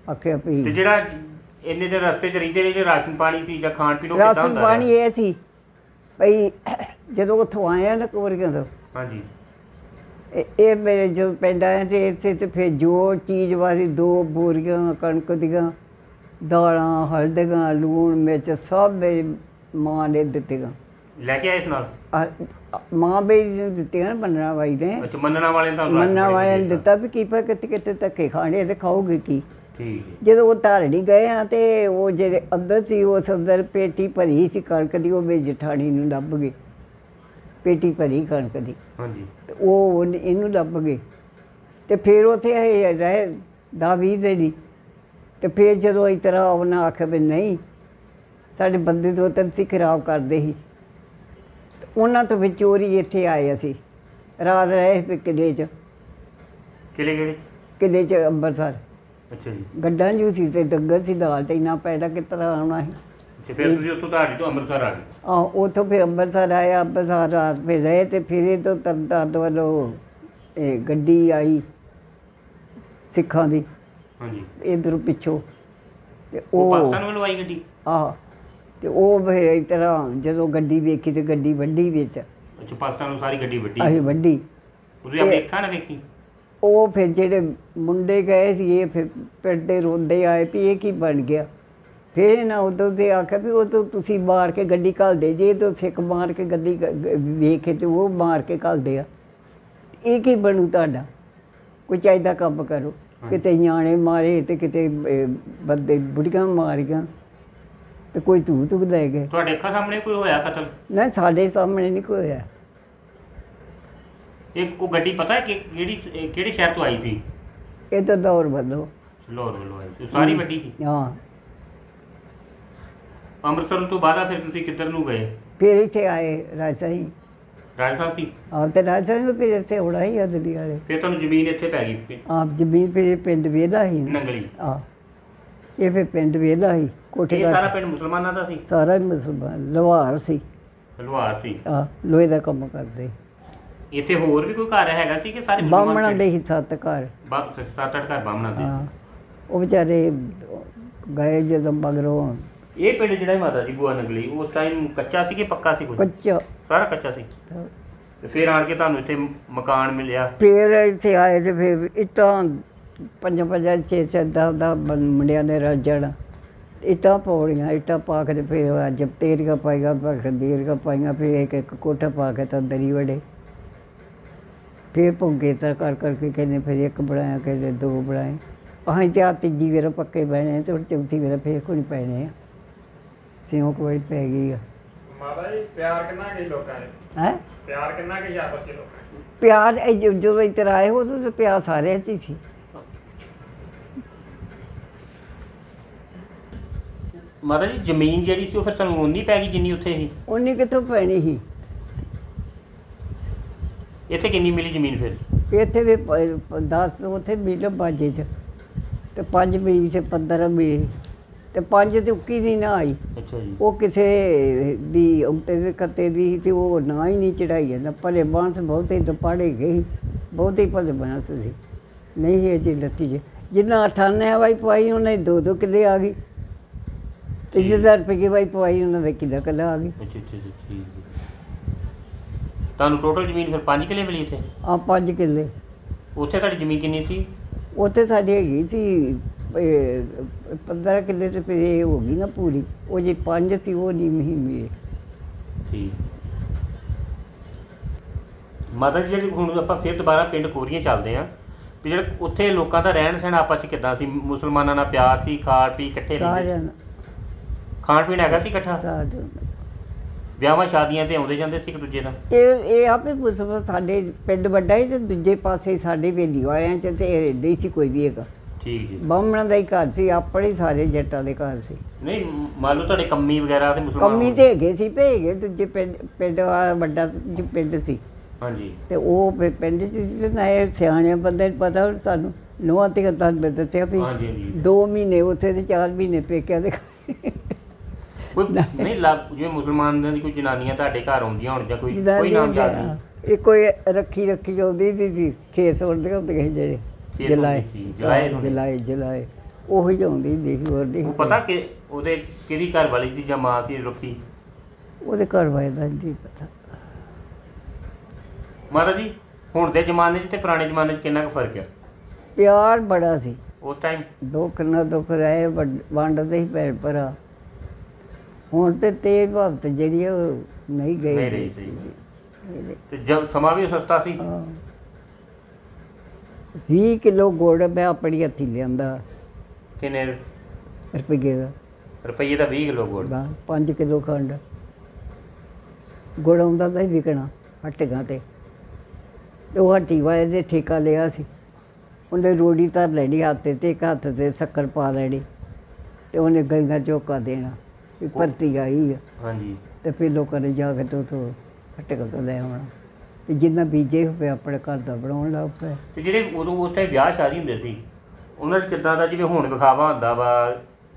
ਆਖਿਆ ਵੀ ਤੇ ਜਿਹੜਾ ਇੰਨੇ ਦੇ ਰਸਤੇ 'ਚ ਰਹਿੰਦੇ ਰਹੇ, ਜੇ ਰਾਸ਼ਨ ਪਾਣੀ ਸੀ ਜਾਂ ਖਾਣ ਪੀਣ ਉਹ ਕਿੱਦਾਂ ਰਾਸ਼ਨ ਹੁੰਦਾ ਪਾਣੀ ਇਹ ਸੀ ਭਈ ਜਦੋਂ ਉੱਥੋਂ ਆਏ ਆ ਨਾ ਕੋਰੀਆਂ ਤੋਂ, ਹਾਂਜੀ। ਇਹ ਮੇਰੇ ਜਦੋਂ ਪਿੰਡ ਆਏ ਤੇ ਇੱਥੇ ਤੇ ਫਿਰ ਜੋ ਚੀਜ਼ ਵਾਸੀ 2 ਬੋਰੀਆਂ ਕਣਕ ਦੀਆਂ, ਦਾਲਾਂ, ਹਲਦੀਆਂ, ਲੂਣ ਮਿਰਚ ਸਭ ਮੇਰੀ ਮਾਂ ਨੇ ਦਿੱਤੀਆਂ। ਲੈ ਕੇ ਆਏ ਇਸ ਨਾਲ? ਮਾਂ ਬੇਰੀ ਨੇ ਦਿੱਤੀਆਂ ਨਾ ਮੰਨਣਾ ਵਾਲੀ ਨੇ। ਅੱਛਾ, ਮੰਨਣਾ ਵਾਲੇ ਨੇ ਤੁਹਾਨੂੰ ਮੰਨਣਾ ਵਾਲਿਆਂ ਨੇ ਦਿੱਤਾ ਵੀ ਕੀ ਪਾ ਕਿਤੇ ਕਿਤੇ ਧੱਕੇ ਖਾਣੇ ਤੇ ਖਾਓਗੇ ਕੀ। ਠੀਕ ਹੈ। ਜਦੋਂ ਉਹ ਧਾਰੜੀ ਗਏ ਆ ਤੇ ਉਹ ਜਿਹੜੇ ਅੰਦਰ ਸੀ ਉਸ ਅੰਦਰ ਪੇਟੀ ਭਰੀ ਸੀ ਕਣਕ ਦੀ, ਉਹ ਮੇਰੀ ਜਠਾਣੀ ਨੂੰ ਲੱਭ ਗਏ, ਪੇਟੀ ਭਰੀ ਕਣਕ ਦੀ। ਹਾਂਜੀ। ਤੇ ਉਹ ਇਹਨੂੰ ਲੱਭ ਗਏ ਤੇ ਫਿਰ ਉੱਥੇ ਇਹ ਰਹੇ 10-20 ਦਿਨ। ਤੇ ਫਿਰ ਜਦੋਂ ਇਸ ਤਰ੍ਹਾਂ ਉਹਨਾਂ ਆਖਿਆ ਵੀ ਨਹੀਂ ਸਾਡੇ ਬੰਦੇ ਦੋ ਤਿੰਨ ਸੀ ਖਰਾਬ ਕਰਦੇ ਸੀ, ਉਹਨਾਂ ਤੋਂ ਵੀ ਚੋਰੀ ਇੱਥੇ ਆਏ ਅਸੀਂ, ਰਾਤ ਰਹੇ ਫਿਰ ਕਿਲੇ 'ਚ। ਕਿਹੜੇ? ਕਿਲੇ 'ਚ ਅੰਮ੍ਰਿਤਸਰ। ਅੱਛਾ ਜੀ। ਗੱਡਾਂ ਜੂ ਸੀ ਤੇ ਡੰਗਰ ਸੀ, ਦਾਲ ਤੇ ਇੰਨਾ ਪੈਦਾ ਕਿਸ ਤਰ੍ਹਾਂ ਆਉਣਾ ਸੀ। ਅੱਛਾ, ਫਿਰ ਤੁਸੀਂ ਉੱਥੋਂ ਢਾਲੜੀ ਤੋਂ ਅੰਮ੍ਰਿਤਸਰ ਆ ਗਏ? ਉੱਥੋਂ ਫਿਰ ਅੰਮ੍ਰਿਤਸਰ ਆਇਆ, ਅੰਮ੍ਰਿਤਸਰ ਰਾਤ ਫਿਰ ਰਹੇ ਤੇ ਫਿਰ ਇਹ ਤੋਂ ਤਰਨਤਾਰਨ ਵੱਲੋਂ ਇਹ ਗੱਡੀ ਆਈ ਸਿੱਖਾਂ ਦੀ ਹਾਂਜੀ। ਇੱਧਰੋਂ ਪਿੱਛੋਂ ਤੇ ਉਹ ਉਹ ਪਾਕਿਸਤਾਨ ਵੱਲੋਂ ਆਈ ਗੱਡੀ? ਆਹ ਤੇ ਉਹ ਫਿਰ ਇਸ ਤਰ੍ਹਾਂ ਜਦੋਂ ਗੱਡੀ ਵੇਖੀ ਤੇ ਗੱਡੀ ਵੱਡੀ ਵਿੱਚ ਅੱਛਾ, ਪਾਕਿਸਤਾਨ ਨੂੰ ਸਾਰੀ ਗੱਡੀ ਵੱਡੀ? ਅਸੀਂ ਵੱਡੀ। ਤੁਸੀਂ ਆਪਣੀ ਅੱਖਾਂ ਨਾਲ ਵੇਖੀ? ਉਹ ਫਿਰ ਜਿਹੜੇ ਮੁੰਡੇ ਗਏ ਸੀ ਇਹ ਫਿਰ ਪਿੰਡ ਦੇ ਰੋਂਦੇ ਆਏ ਵੀ ਇਹ ਕੀ ਬਣ ਗਿਆ। ਫਿਰ ਇਹਨਾਂ ਉਦੋਂ ਦੇ ਆਖਿਆ ਵੀ ਉਹ ਤੋਂ ਤੁਸੀਂ ਮਾਰ ਕੇ ਗੱਡੀ ਘੱਲਦੇ ਜੇ ਤਾਂ ਸਿੱਖ ਮਾਰ ਕੇ ਗੱਡੀ ਵੇਖ ਕੇ ਤੇ ਉਹ ਮਾਰ ਕੇ ਘੱਲਦੇ ਆ, ਇਹ ਕੀ ਬਣੂ ਤੁਹਾਡਾ, ਕੋਈ ਚਾਹੀਦਾ ਕੰਮ ਕਰੋ। ਕਿਤੇ ਨਿਆਣੇ ਮਾਰੇ ਤੇ ਕਿਤੇ ਬੰਦੇ ਬੁੜੀਆਂ ਮਾਰੀਆਂ ਤੇ ਕੋਈ ਧੂ ਲੈ ਗਏ। ਤੁਹਾਡੇ ਅੱਖਾਂ ਸਾਹਮਣੇ ਕੋਈ ਹੋਇਆ ਕਤਲ? ਨਾ, ਸਾਡੇ ਸਾਹਮਣੇ ਨਹੀਂ ਕੋਈ ਹੋਇਆ। ਉਹ ਗੱਡੀ ਪਤਾ ਹੈ ਕਿ ਕਿਹੜੇ ਸ਼ਹਿਰ ਤੋਂ ਆਈ ਸੀ? ਇਹ ਤਾਂ ਦੌਰ ਵੱਲੋਂ। ਲਾਹੌਰ ਵੱਲੋਂ ਆਈ ਸੀ, ਸਾਰੀ ਵੱਡੀ ਸੀ? ਹਾਂ। ਅੰਮ੍ਰਿਤਸਰ ਤੋਂ ਬਾਅਦ ਫਿਰ ਤੁਸੀਂ ਕਿੱਧਰ ਨੂੰ ਗਏ? ਫਿਰ ਇੱਥੇ ਆਏ ਰਾਜਸ਼ਾਹੀ। ਰਾਜਸਥਾਨ ਸੀ? ਆਪ ਤੇ ਰਾਜਸ਼ਾਹੀ ਤੋਂ ਫਿਰ ਇੱਥੇ ਹੋਣਾ ਹੀ ਆ ਦਿੱਲੀ ਵਾਲੇ। ਫਿਰ ਤੁਹਾਨੂੰ ਜ਼ਮੀਨ ਇੱਥੇ ਪੈ ਗਈ? ਆਪ ਜ਼ਮੀਨ ਫਿਰ ਪਿੰਡ ਵੇਲਾ ਹੀ ਨੰਗਲੀ? ਆ ਇਹ ਫਿਰ ਪਿੰਡ ਵੇਲਾ ਹੀ ਕੋਠੇ ਇਹ ਦਾ ਸਾਰਾ ਪਿੰਡ ਮੁਸਲਮਾਨਾਂ ਦਾ ਸੀ? ਸਾਰਾ ਹੀ ਮੁਸਲਮਾਨ ਲੋਹਾਰ ਸੀ। ਲੋਹਾਰ ਸੀ? ਆ ਲੋਹੇ ਦਾ ਕੰਮ ਕਰਦੇ। ਇੱਥੇ ਹੋਰ ਵੀ ਕੋਈ ਘਰ ਹੈਗਾ ਸੀ ਕਿ ਸਾਰੇ ਬਾਹਮਣਾਂ ਦੇ ਹੀ 7 ਘਰ। 7-8 ਘਰ ਬਾਹਮਣਾਂ ਦੇ? ਹਾਂ, ਉਹ ਵਿਚਾਰੇ ਗਏ ਜਦੋਂ ਮਗਰੋਂ। ਇਹ ਪਿੰਡ ਜਿਹੜਾ ਮਾਤਾ ਜੀ ਬੂਆ ਨੰਗਲੀ ਉਸ ਟਾਈਮ ਕੱਚਾ ਸੀ ਕਿ ਪੱਕਾ ਸੀ? ਕੁਝ ਕੱਚਾ ਸਾਰਾ ਕੱਚਾ ਸੀ। ਤੇ ਫਿਰ ਆਣ ਕੇ ਤੁਹਾਨੂੰ ਇੱਥੇ ਮਕਾਨ ਮਿਲਿਆ? ਫਿਰ ਇੱਥੇ ਆਏ ਤੇ ਫਿਰ ਇੱਟਾਂ 5-5 6-6 10 ਮੁੰਡਿਆਂ ਨੇ ਰਜਣ ਇੱਟਾਂ ਪਾਉਣੀਆਂ, ਇੱਟਾਂ ਪਾ ਕੇ ਫਿਰ ਅੱਜ ਤੇਰੀਆਂ ਪਾਈਆਂ, ਫਿਰ ਬੀਰੀਆਂ ਪਾਈਆਂ, ਫਿਰ ਇੱਕ ਕੋਠਾ ਪਾ ਕੇ ਤਾਂ ਦਰੀ ਵੜੇ। ਫਿਰ ਭੁੱਗੇ ਤਾਂ ਕਰ ਕਰਕੇ ਕਹਿੰਦੇ ਫਿਰ ਇੱਕ ਬਣਾਇਆ, ਕਹਿੰਦੇ 2 ਬਣਾਏ। ਅਸੀਂ ਤੇ ਆ ਤੀਜੀ ਵੇਰ ਪੱਕੇ ਬਹਿਣੇ ਤੇ ਚੌਥੀ ਵੇਰ ਫਿਰ ਕੋਈ ਪੈਣੇ ਆ। ਸਿਉਂਕ ਬੜੀ ਪੈ ਗਈ ਆ। ਮਾਤਾ ਜੀ ਪਿਆਰ ਕਿੰਨਾ ਕਿ ਲੋਕਾਂ ਨੇ? ਹੈ ਪਿਆਰ ਕਿੰਨਾ ਕਿ ਆਪਸ ਵਿੱਚ ਲੋਕਾਂ ਨੇ? ਪਿਆਰ ਜਦੋਂ ਇੱਧਰ ਆਏ ਉਦੋਂ ਤਾਂ ਪਿਆਰ ਸਾਰਿਆਂ 'ਚ ਹੀ ਸੀ। ਮਾਤਾ ਜੀ ਜ਼ਮੀਨ ਜਿਹੜੀ ਸੀ ਉਹ ਫਿਰ ਤੁਹਾਨੂੰ ਉਨੀ ਪੈ ਗਈ ਜਿੰਨੀ ਉੱਥੇ ਸੀ? ਉਨੀ ਕਿੱਥੋਂ ਪੈਣੀ ਸੀ? ਇੱਥੇ ਕਿੰਨੀ ਮਿਲੀ ਜ਼ਮੀਨ ਫਿਰ? ਇੱਥੇ ਵੀ 10 ਉੱਥੇ ਮਿਲ ਬਾਜੇ 'ਚ ਤੇ 5 ਮਿਲੀ ਤੇ 15 ਮਿਲੀ ਤੇ 5 ਤੇ ਉੱਕੀ ਨਹੀਂ ਨਾ ਆਈ। ਅੱਛਾ ਜੀ। ਉਹ ਕਿਸੇ ਦੀ ਉੱਤੇ ਦੇ ਕੱਤੇ ਦੀ ਤੇ ਉਹ ਨਾ ਹੀ ਨਹੀਂ ਚੜਾਈ ਜਾਂਦਾ। ਭਲੇ ਬਾਂਸ ਬਹੁਤੇ ਦਪਾੜੇ ਗਏ, ਬਹੁਤੇ ਭਲੇ ਬਾਂਸ ਸੀ ਨਹੀਂ ਇਹ ਜੀ ਲੱਤੀ 'ਚ। ਜਿੰਨਾ 98 ਵਾਈ ਪਵਾਈ ਉਹਨੇ 2-2 ਕਿੱਲੇ ਆ ਗਈ ਤੇ ਜਿੱਦਾਂ ਰੁਪਏ ਵਾਈ ਪਵਾਈ ਉਹਨਾਂ ਦੇ ਕਿੱਲਾ ਕੱਲਾ ਆ ਗਈ। ਅੱਛਾ ਅੱਛਾ ਠੀਕ ਹੈ। ਤੁਹਾਨੂੰ ਟੋਟਲ ਜ਼ਮੀਨ ਫਿਰ 5 ਕਿੱਲੇ ਮਿਲੀ ਇੱਥੇ? 5 ਕਿੱਲੇ। ਉੱਥੇ ਤੁਹਾਡੀ ਜ਼ਮੀਨ ਕਿੰਨੀ ਸੀ? ਉੱਥੇ ਸਾਡੀ ਹੈਗੀ ਸੀ 15 ਕਿੱਲੇ ਤੇ ਫਿਰ ਇਹ ਹੋ ਗਈ ਨਾ ਪੂਰੀ, ਉਹ ਜੇ 5 ਸੀ ਉਹ ਨਹੀਂ ਮਿਲੇ। ਠੀਕ। ਮਾਤਾ ਜੀ ਜਿਹੜੀ ਹੁਣ ਆਪਾਂ ਫਿਰ ਦੁਬਾਰਾ ਪਿੰਡ ਕੋਰੀਆਂ ਚੱਲਦੇ ਹਾਂ, ਵੀ ਜਿਹੜਾ ਉੱਥੇ ਲੋਕਾਂ ਦਾ ਰਹਿਣ ਸਹਿਣ ਆਪਸ 'ਚ ਕਿੱਦਾਂ ਸੀ? ਮੁਸਲਮਾਨਾਂ ਨਾਲ ਪਿਆਰ ਸੀ, ਖਾਣ ਪੀ ਇਕੱਠੇ ਰਹਿੰਦੇ ਸਾਰਿਆਂ ਸੀ? ਨਾਲ ਖਾਣ ਪੀਣ ਹੈਗਾ ਸੀ ਇਕੱਠਾ? ਸਾਰਿਆਂ ਨਾਲ। ਵਿਆਹਾਂ ਸ਼ਾਦੀਆਂ ਤੇ ਆਉਂਦੇ ਜਾਂਦੇ ਸੀ ਇੱਕ ਦੂਜੇ ਦਾ? ਇਹ ਆਪੇ ਮੁਸਲਮਾਨ ਸਾਡੇ ਪਿੰਡ ਵੱਡਾ ਹੈ ਤੇ ਦੂਜੇ ਪਾਸੇ ਸਾਡੇ ਵੇਲੀ ਵਾਲਿਆਂ 'ਚ ਤੇ ਨਹੀਂ ਸੀ ਕੋਈ ਵੀ ਹੈਗਾ। ਠੀਕ ਜੀ। ਬਾਹਮਣਾਂ ਦਾ ਹੀ ਘਰ ਸੀ, ਆਪਣੇ ਸਾਰੇ ਜੱਟਾਂ ਦੇ ਘਰ ਸੀ। ਨਹੀਂ ਮੰਨ ਲਓ ਤੁਹਾਡੇ ਕੰਮੀ ਵਗੈਰਾ ਤੇ ਮੁਸਲਮਾਨ ਕੰਮੀ ਤੇ ਹੈਗੇ ਸੀ ਤੇ ਹੈਗੇ ਦੂਜੇ ਪਿੰਡ ਵਾਲਾ ਵੱਡਾ ਪਿੰਡ ਸੀ। ਹਾਂਜੀ। ਤੇ ਉਹ ਫਿਰ ਪਿੰਡ 'ਚ ਸੀ ਤੇ ਨਾ ਇਹ ਸਿਆਣੇ ਬੰਦੇ ਨੂੰ ਪਤਾ ਹੁਣ ਸਾਨੂੰ ਨੋਹਾਂ ਤੇ ਤੁਹਾਨੂੰ ਦੱਸਿਆ ਵੀ ਹਾਂਜੀ ਹਾਂਜੀ। 2 ਮਹੀਨੇ ਉੱਥੇ ਤੇ 4 ਮਹੀਨੇ ਪੇਕਿਆਂ ਦੇ ਕੋਈ ਨਹੀਂ ਜਿਵੇਂ ਮੁਸਲਮਾਨਾਂ ਦੀ ਕੋਈ ਜਨਾਨੀਆਂ ਤੁਹਾਡੇ ਘਰ ਆਉਂਦੀਆਂ ਹੋਣ ਜਾਂ ਕੋਈ ਜਿੱਦਾਂ ਕੋਈ ਨਾਮ ਯਾਦ ਦੇ- ਨਹੀਂ? ਇਹ ਕੋਈ ਰੱਖੀ ਆਉਂਦੀ ਸੀ ਖੇਸ ਉੜਦੇ ਹੁੰਦੇ ਸੀ ਜਿਹੜੇ ਖੇਸ ਜਲਾਏ ਹੁੰਦੇ ਸੀ, ਜਲਾਏ ਹੁੰਦੇ। ਜਲਾਏ ਉਹੀ ਆਉਂਦੀ ਹੁੰਦੀ ਸੀ ਹੋਰ ਨਹੀਂ। ਉਹ ਪਤਾ ਕਿ ਉਹਦੇ ਕਿਹਦੀ ਘਰ ਵਾਲੀ ਸੀ ਜਾਂ ਮਾਂ ਸੀ ਰੱਖੀ? ਉਹਦੇ ਘਰ ਵਾਲੇ ਦਾ ਨਹੀਂ ਪਤਾ। ਮਾਤਾ ਜੀ ਹੁਣ ਦੇ ਜ਼ਮਾਨੇ 'ਚ ਤੇ ਪੁਰਾਣੇ ਜ਼ਮਾਨੇ 'ਚ ਕਿੰਨਾ ਕੁ ਫਰਕ ਆ? ਪਿਆਰ ਬੜਾ ਸੀ ਉਸ ਟਾਈਮ ਦੁੱਖ ਨਾ ਦੁੱਖ ਰਹੇ ਵੰਡਦੇ ਸੀ ਭੈਣ ਭਰਾ। ਹੁਣ ਤੇ ਤੇਜ਼ ਭਗਤ ਜਿਹੜੀ ਆ ਉਹ ਨਹੀਂ ਗਈ। ਨਹੀਂ ਰਹੀ ਸਹੀ। ਤੇ ਜਦ ਸਮਾਂ ਵੀ ਸਸਤਾ ਸੀ। 20 ਕਿਲੋ ਗੁੜ ਮੈਂ ਆਪਣੀ ਹੱਥੀ ਲਿਆਂਦਾ ਕਿੰਨੇ ਰੁਪਈਏ ਦਾ। ਰੁਪਈਏ ਦਾ 20 ਕਿਲੋ ਗੁੜ? 5 ਕਿਲੋ ਖੰਡ ਗੁੜ ਆਉਂਦਾ ਤਾਂ ਹੀ ਵਿਕਣਾ ਹੱਟੀਆਂ ਤੇ ਉਹ ਹੱਟੀ ਵਾਲੇ ਨੇ ਠੇਕਾ ਲਿਆ ਸੀ। ਉਹਨੇ ਰੋੜੀ ਧਰ ਲੈਣੀ ਹੱਥ 'ਤੇ ਇੱਕ ਹੱਥ 'ਤੇ ਸ਼ੱਕਰ ਪਾ ਲੈਣੀ ਤੇ ਉਹਨੇ ਗਈਆਂ ਝੋਕਾ ਦੇਣਾ ਵੀ ਭਰਤੀ ਆਈ ਆ। ਹਾਂਜੀ। ਤੇ ਫਿਰ ਲੋਕਾਂ ਨੇ ਜਾ ਕੇ ਤੇ ਉੱਥੋਂ ਹੱਟੀਆਂ ਤੋਂ ਲੈ ਆਉਣਾ ਤੇ ਜਿੰਨਾ ਬੀਜੇ ਹੋਏ ਆਪਣੇ ਘਰ ਦਾ ਬਣਾਉਣ ਲੱਗ ਪਏ। ਤੇ ਜਿਹੜੇ ਉਦੋਂ ਉਸ ਟਾਈਮ ਵਿਆਹ ਸ਼ਾਦੀ ਹੁੰਦੇ ਸੀ ਉਹਨਾਂ 'ਚ ਕਿੱਦਾਂ ਦਾ ਜਿਵੇਂ ਹੁਣ ਵਿਖਾਵਾ ਹੁੰਦਾ ਵਾ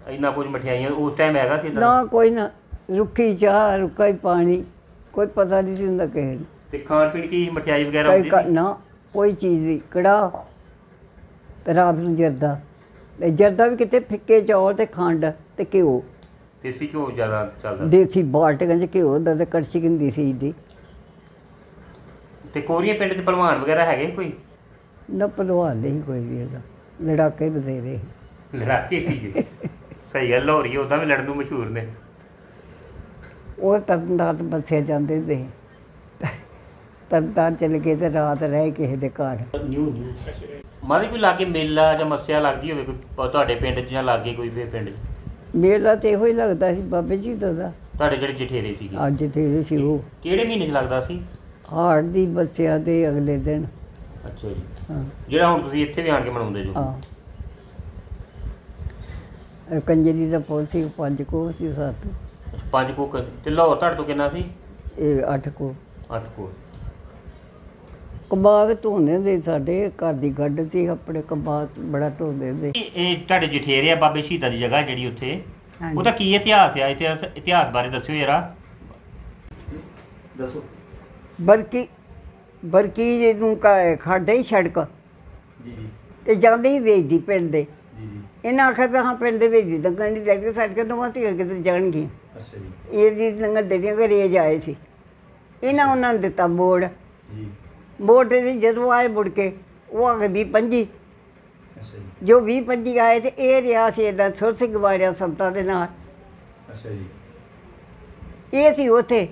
ਇੰਨਾ ਕੁਝ ਮਠਿਆਈਆਂ ਉਸ ਟਾਈਮ ਹੈਗਾ ਸੀ ਇੱਦਾਂ? ਨਾ ਕੋਈ ਨਾ ਰੁੱਖੀ ਚਾਹ ਰੁੱਖਾ ਹੀ ਪਾਣੀ ਕੋਈ ਪਤਾ ਨਹੀਂ ਸੀ ਹੁੰਦਾ ਕਿਸੇ ਨੂੰ। ਤੇ ਖਾਣ ਪੀਣ ਕੀ ਮਠਿਆਈ ਵਗੈਰਾ ਹੁੰਦੀ ਸੀ? ਨਾ ਕੋਈ ਚੀਜ਼ ਨਹੀਂ ਕੜਾਹ ਤੇ ਰਾਤ ਨੂੰ ਜਰਦਾ ਤੇ ਜਰਦਾ ਵੀ ਕਿਤੇ ਫਿੱਕੇ ਚੌਲ ਤੇ ਖੰਡ ਤੇ ਘਿਓ। ਦੇਸੀ ਘਿਓ ਜ਼ਿਆਦਾ ਚੱਲਦਾ? ਦੇਸੀ ਬਾਲਟੀਆਂ 'ਚ ਘਿਓ ਦਾ ਤੇ ਕੜਛੀ ਹੁੰਦੀ ਸੀ ਏਡੀ। ਤੇ ਕੋਰੀਆਂ ਪਿੰਡ 'ਚ ਭਲਵਾਨ ਵਗੈਰਾ ਹੈਗੇ ਕੋਈ? ਨਾ ਭਲਵਾਨ ਨਹੀਂ ਕੋਈ ਵੀ ਹੈਗਾ, ਲੜਾਕੇ ਬਥੇਰੇ। ਲੜਾਕੇ ਸੀ ਜੀ। ਸਹੀ ਗੱਲ ਲਾਹੌਰੀ ਉੱਦਾਂ ਵੀ ਲੜਨ ਨੂੰ ਮਸ਼ਹੂਰ ਨੇ। ਉਹ ਤਰਨਤਾਰਨ ਬੱਸੇ ਜਾਂਦੇ ਸੀ ਤਰਨਤਾਰਨ ਚਲੇ ਗਏ ਤੇ ਰਾਤ ਰਹੇ ਕਿਸੇ ਦੇ ਘਰ। ਮਾਰੇ ਕੋਈ ਲਾਗੇ ਮੇਲਾ ਜਾਂ ਮੱਸਿਆ ਲੱਗਦੀ ਹੋਵੇ ਕੋਈ ਤੁਹਾਡੇ ਪਿੰਡ 'ਚ ਜਾਂ ਲਾਗੇ ਕੋਈ ਵੀ ਪਿੰਡ 'ਚ? ਮੇਲਾ ਤੇ ਇਹੋ ਹੀ ਲੱਗਦਾ ਸੀ ਬਾਬੇ ਜੀ ਦਾ। ਤੁਹਾਡੇ ਜਿਹੜੇ ਜਠੇਰੇ ਸੀਗੇ ਅੱਜ ਤੇ ਸੀ ਉਹ ਕਿਹੜੇ ਮਹੀਨੇ 'ਚ ਲੱਗਦਾ ਸੀ? ਹਾੜ ਦੀ ਬੱਸਿਆ ਦੇ ਅਗਲੇ ਦਿਨ। ਅੱਛਾ ਜੀ। ਹਾਂ ਜਿਹੜਾ ਹੁਣ ਤੁਸੀਂ ਇੱਥੇ ਵੀ ਆਣ ਕੇ ਮਨਾਉਂਦੇ ਜੋ? ਹਾਂ ਕੰਜਰੀ ਦਾ ਪੁੱਲ ਸੀ 5 ਕੋਹ ਸੀ 7। 5 ਕੋਕ ਤੇ ਲਾਹੌਰ ਤੁਹਾਡੇ ਤੋਂ ਕਿੰਨਾ ਸੀ? ਇਹ 8 ਕੋਹ। 8 ਕੋਕ। ਕਬਾਦ ਢੋਂਦੇ ਹੁੰਦੇ ਸੀ, ਸਾਡੇ ਘਰ ਦੀ ਗੱਡ ਸੀ ਆਪਣੇ ਕਬਾਦ ਬੜਾ ਢੋਂਦੇ ਹੁੰਦੇ। ਇਹ ਤੁਹਾਡੇ ਜਠੇਰੇ ਆ ਬਾਬੇ ਸ਼ਹੀਦਾਂ ਦੀ ਜਗ੍ਹਾ ਜਿਹੜੀ ਉੱਥੇ ਉਹਦਾ ਕੀ ਇਤਿਹਾਸ ਆ? ਇਤਿਹਾਸ ਬਾਰੇ ਦੱਸਿਓ ਜਰਾ। ਦੱਸੋ। ਬਰਕੀ ਜਿਹਨੂੰ ਖਾਡੇ ਹੀ ਸੜਕ ਜੀ ਜੀ ਤੇ ਜਾਂਦੇ ਹੀ ਵੇਚਦੀ ਪਿੰਡ ਦੇ। ਜੀ ਜੀ। ਇਹਨਾਂ ਆਖਿਆ ਵੀ ਹਾਂ ਪਿੰਡ ਦੇ ਵੇਚਦੀ ਲੱਗਣ ਦੀ ਲੱਗ ਸੜਕ ਦੋਵਾਂ ਧੀਆਂ ਕਿਤੇ ਜਾਣਗੀਆਂ। ਅੱਛਾ ਜੀ। ਇਹਦੀ ਲੰਗਰ ਦੇਦੀਆਂ ਘਰੇ ਜਾਏ ਸੀ। ਇਹਨਾਂ ਉਹਨਾਂ ਨੂੰ ਦਿੱਤਾ ਬੋਰਡ। ਜੀ। ਬੋਰਡ ਦੇ ਜਦੋਂ ਆਏ ਮੁੜ ਕੇ ਉਹ ਆ ਗਏ 20-25। ਅੱਛਾ ਜੀ। ਜੋ 20-25 ਆਏ ਤੇ ਇਹ ਰਿਹਾ ਸੀ ਇੱਦਾਂ ਸੁਰ ਸਿੰਘ ਵਾਰਿਆ ਸੰਤਾਂ ਦੇ ਨਾਲ। ਅੱਛਾ ਜੀ। ਇਹ ਸੀ ਉੱਥੇ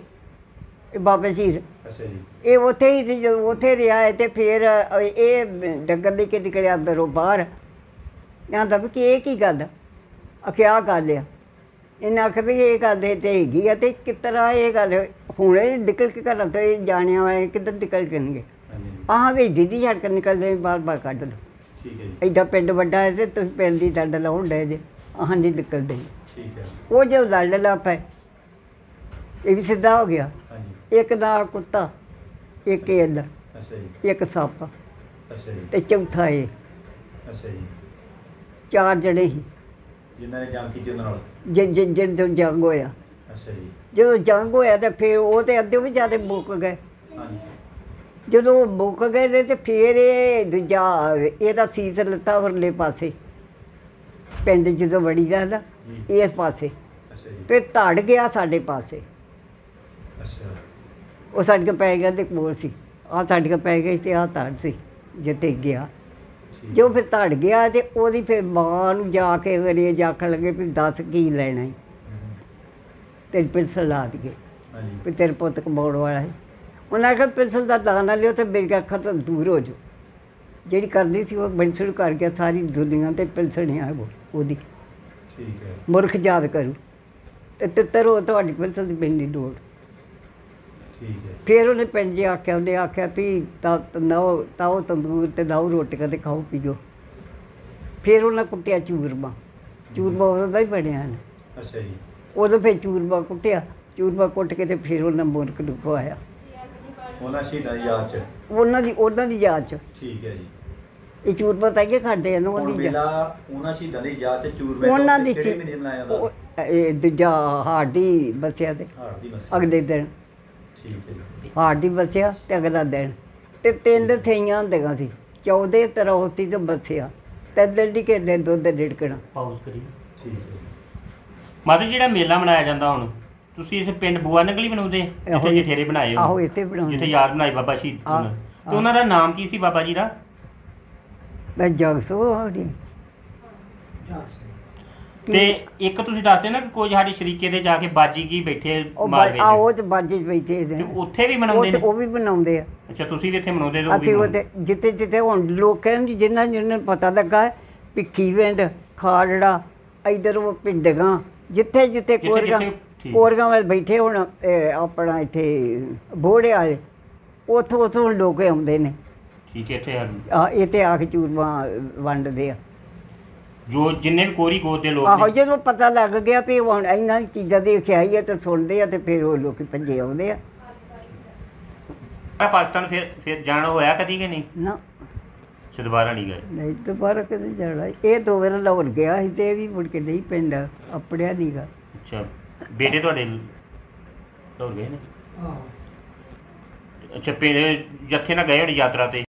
ਬਾਬਾ ਸ਼ਹੀਦ। ਅੱਛਾ ਜੀ। ਇਹ ਉੱਥੇ ਹੀ ਸੀ ਜਦੋਂ ਉੱਥੇ ਰਿਹਾ ਹੈ ਤੇ ਫਿਰ ਇਹ ਡੰਗਰ ਲੈ ਕੇ ਨਿਕਲਿਆ ਅੰਦਰੋਂ ਬਾਹਰ। ਕਹਿੰਦਾ ਵੀ ਕਿ ਇਹ ਕੀ ਗੱਲ ਆ ਕਿਆ ਗੱਲ ਆ? ਇਹਨਾਂ ਆਖਿਆ ਵੀ ਇਹ ਗੱਲ ਤੇ ਹੈਗੀ ਆ ਤੇ ਕਿਸ ਤਰ੍ਹਾਂ ਇਹ ਗੱਲ ਹੁਣੇ ਨਿਕਲ ਕੇ ਘਰਾਂ ਤੋਂ ਇਹ ਜਾਣਿਆ ਹੋਇਆ ਕਿੱਧਰ ਨਿਕਲ ਜਾਣਗੇ? ਆਹ ਵੀ ਦੀਦੀ ਛੱਡ ਕੇ ਨਿਕਲਦੇ ਬਾਰ ਕੱਢ ਲਓ। ਠੀਕ ਹੈ ਜੀ। ਐਡਾ ਪਿੰਡ ਵੱਡਾ ਹੈ ਤੇ ਤੁਸੀਂ ਪਿੰਡ ਦੀ ਡੰਡ ਲਾਉਣ ਡਏ ਜੇ ਆਹ ਨਹੀਂ ਨਿਕਲਦੇ। ਠੀਕ ਹੈ। ਉਹ ਜਦੋਂ ਲੜ ਲਾ ਪਏ ਇਹ ਵੀ ਸਿੱਧਾ ਹੋ ਗਿਆ। ਹਾਂਜੀ। ਇੱਕ ਦਾ ਕੁੱਤਾ, ਇੱਕ ਇੱਲ, ਅੱਛਾ ਜੀ। ਇੱਕ ਸੱਪ ਅੱਛਾ ਜੀ। ਤੇ ਚੌਥਾ ਇਹ। ਅੱਛਾ ਜੀ। 4 ਜਣੇ ਸੀ ਜਿਨ੍ਹਾਂ ਨੇ ਜੰਗ ਕੀਤੀ ਉਹਨਾਂ ਨਾਲ? ਜਦੋਂ ਜੰਗ ਹੋਇਆ। ਅੱਛਾ ਜੀ। ਜਦੋਂ ਜੰਗ ਹੋਇਆ ਤੇ ਫਿਰ ਉਹ ਤੇ ਅੱਧੇ ਵੀ ਜ਼ਿਆਦਾ ਮੁੱਕ ਗਏ। ਹਾਂਜੀ। ਜਦੋਂ ਮੁੱਕ ਗਏ ਨੇ ਤੇ ਫਿਰ ਇਹ ਦੂਜਾ ਇਹਦਾ ਸੀਸ ਲੱਤਾ ਉਰਲੇ ਪਾਸੇ ਪਿੰਡ ਜਦੋਂ ਵੜੀ ਦਾ ਨਾ ਇਸ ਪਾਸੇ ਅੱਛਾ ਜੀ। ਤੇ ਧੜ ਗਿਆ ਸਾਡੇ ਪਾਸੇ। ਅੱਛਾ। ਉਹ ਸਾਡੇ ਕੋਲ ਪੈ ਗਿਆ ਤੇ ਕੋਲ ਸੀ ਆਹ ਸਾਡੇ ਕੋਲ ਪੈ ਗਈ ਤੇ ਆਹ ਧੜ ਸੀ ਜਿੱਤੇ ਗਿਆ। ਜੋ ਫਿਰ ਧੜ ਗਿਆ ਤੇ ਉਹਦੀ ਫਿਰ ਮਾਂ ਨੂੰ ਜਾ ਕੇ ਅੰਗਰੇਜ਼ ਆਖਣ ਲੱਗੇ ਵੀ ਦੱਸ ਕੀ ਲੈਣਾ ਹੈ ਤੇ ਪਿਲਸਲ ਲਾ ਦਈਏ ਵੀ ਤੇਰੇ ਪੁੱਤ ਕਮਾਉਣ ਵਾਲਾ ਹੈ। ਉਹਨਾਂ ਆਖਿਆ ਪਿਲਸਲ ਦਾ ਦਾਣਾ ਲਿਓ ਤੇ ਮੇਰੀ ਅੱਖਾਂ ਤੋਂ ਦੂਰ ਹੋ ਜਾਓ। ਜਿਹੜੀ ਕਰਦੀ ਸੀ ਉਹ ਬੜੀ ਸ਼ੁਰੂ ਕਰ ਗਿਆ ਸਾਰੀ ਦੁਨੀਆ ਤੇ ਪਿਲਸਣਿਆ ਉਹਦੀ ਠੀਕ ਹੈ ਮੁਲਕ ਯਾਦ ਕਰੂ ਤੇ ਤਿੱਤਰ ਉਹ ਤੁਹਾਡੀ ਪਿਲਸਲ ਦੀ ਪੈਂਦੀ ਲੋੜ। ਠੀਕ ਹੈ ਫਿਰ ਉਹਨੇ ਪਿੰਡ 'ਚ ਆਖਿਆ, ਉਹਨੇ ਆਖਿਆ ਵੀ ਤਾਓ ਤੰਦੂਰ ਤੇ ਲਾਓ ਰੋਟੀਆਂ ਤੇ ਖਾਓ ਪੀਓ। ਫਿਰ ਉਹਨਾਂ ਕੁੱਟਿਆ ਚੂਰਮਾ ਉਹਦਾ ਹੀ ਬਣਿਆ ਨੇ। ਅੱਛਾ ਜੀ ਉਦੋਂ ਫਿਰ ਚੂਰਮਾ ਕੁੱਟ ਕੇ ਤੇ ਫਿਰ ਉਹਨਾਂ ਮੁਲਕ ਨੂੰ ਖਵਾਇਆ ਉਹਨਾਂ ਸ਼ਹੀਦਾਂ ਦੀ ਯਾਦ ਚ। ਉਹਨਾਂ ਦੀ ਯਾਦ 'ਚ। ਠੀਕ ਹੈ ਜੀ ਇਹ ਚੂਰਮਾ ਤਾਂ ਇਹ ਖਾਂਦੇ ਆ ਨਾ ਹੁਣ ਉਹਦੀ ਮੇਲਾ ਉਹਨਾਂ ਸ਼ਹੀਦਾਂ ਦੀ ਯਾਦ ਚ ਚੂਰਮੇ ਉਹਨਾਂ ਦੀ ਕਿਹੜੇ ਮਹੀਨੇ ਮਨਾਇਆ ਜਾਂਦਾ? ਇਹ ਦੂਜਾ ਹਾੜੀ ਬਸਿਆ ਤੇ ਹਾੜ ਦੀ ਮੱਸੀ। ਅਗਲੇ ਦਿਨ ਠੀਕ ਹੈ ਜੀ ਹਾੜੀ ਬਸਿਆ ਤੇ ਅਗਲਾ ਦਿਨ ਤੇ 3 ਥਈਆਂ ਹੁੰਦੀਆਂ ਸੀ 14 ਤਰੋਤੀ ਤੇ ਬਸਿਆ ਤੇ ਦਿਨ ਕੇ ਦੇ ਦੁੱਧ ਡਿੜਕਣਾ। ਪਾਉਸ ਕਰੀ ਠੀਕ ਹੈ ਜੀ। ਮਾਤਾ ਜੀ, ਜਿਹੜਾ ਮੇਲਾ ਮਨਾਇਆ ਜਾਂਦਾ ਹੁਣ ਤੁਸੀਂ ਇਸ ਪਿੰਡ ਬੂਆ ਨੰਗਲੀ ਬਣਾਉਂਦੇ ਜਿੱਥੇ ਜਠੇਰੇ ਬਣਾਏ ਆਹੋ ਹੋ, ਇੱਥੇ ਬਣਾਉਂਦੇ ਜਿੱਥੇ ਯਾਦ ਬਣਾਈ ਬਾਬਾ ਸ਼ਹੀਦ ਹਾਂ, ਉਹਨਾਂ ਤੇ ਉਹਨਾਂ ਦਾ ਨਾਮ ਕੀ ਸੀ ਬਾਬਾ ਜੀ ਦਾ? ਮੈਂ ਜਗਸੋ ਹਾੜੀ ਤੇ ਇੱਕ ਤੁਸੀਂ ਦੱਸਦੇ ਨਾ ਕਿ ਕੁਝ ਸਾਡੇ ਸ਼ਰੀਕੇ ਦੇ ਜਾ ਕੇ ਬਾਜੀ ਕੀ ਬੈਠੇ ਉਹ ਮਾਲਵੇ ਉਹ 'ਚ, ਤੇ ਬਾਜੇ 'ਚ ਬੈਠੇ ਤੇ ਨੇ ਉੱਥੇ ਵੀ ਮਨਾਉਂਦੇ ਨੇ? ਉਹ ਵੀ ਬਣਾਉਂਦੇ ਆ। ਅੱਛਾ, ਤੁਸੀਂ ਵੀ ਇੱਥੇ ਮਨਾਉਂਦੇ ਜੋ ਅਤੇ ਉਹ ਤੇ ਜਿੱਥੇ ਹੁਣ ਲੋਕਾਂ ਨੂੰ ਜਿਨ੍ਹਾਂ ਨੂੰ ਪਤਾ ਲੱਗਾ ਹੈ, ਭਿੱਖੀ ਵਿੰਡ ਖਾੜੜਾ ਇਧਰ ਉਹ ਪਿੰਡਾਂ ਜਿੱਥੇ ਕੋਰੀਆਂ ਵੱਲ ਬੈਠੇ ਹੁਣ ਆਪਣਾ ਇੱਥੇ ਬੋੜੇ ਵਾਲੇ ਉੱਥੋਂ ਲੋਕ ਆਉਂਦੇ ਨੇ। ਠੀਕ ਹੈ, ਇੱਥੇ ਇੱਥੇ ਆ ਕੇ ਚੂਰਮਾ ਵੰਡਦੇ ਆ। ਜੋ ਜਿੰਨੇ ਵੀ ਕੋਰੀ ਗੋਤ ਦੇ ਲੋਕ ਆਹੋ ਨੇ, ਜਦੋਂ ਪਤਾ ਲੱਗ ਗਿਆ ਵੀ ਹੁਣ ਇਹਨਾਂ ਚੀਜ਼ਾਂ ਦੇਖਿਆ ਹੀ ਆ ਤੇ ਸੁਣਦੇ ਆ ਤੇ ਫਿਰ ਉਹ ਲੋਕ ਭੱਜੇ ਆਉਂਦੇ ਆ। ਪਾਕਿਸਤਾਨ ਫਿਰ ਜਾਣਾ ਹੋਇਆ ਕਦੀ ਕਿ ਨਹੀਂ? ਨਾ ਦੁਬਾਰਾ ਨਹੀਂ ਗਏ? ਨਹੀਂ ਦੁਬਾਰਾ ਕਦੇ ਜਾਣਾ। ਇਹ 2 ਵਾਰ ਲਾਹੌਰ ਗਿਆ ਸੀ ਤੇ ਇਹ ਵੀ ਮੁੜ ਕੇ ਨਹੀਂ ਪਿੰਡ ਆਪੜਿਆ ਨਹੀਂ ਗਾ। ਅੱਛਾ, ਬੇਟੇ ਤੁਹਾਡੇ ਲਾਹੌਰ ਗਏ ਨੇ? ਅੱਛਾ, ਪਿੰਡ ਜੱਥੇ ਨਾਲ ਗਏ ਹੋਣੇ ਯਾਤਰਾ ਤੇ?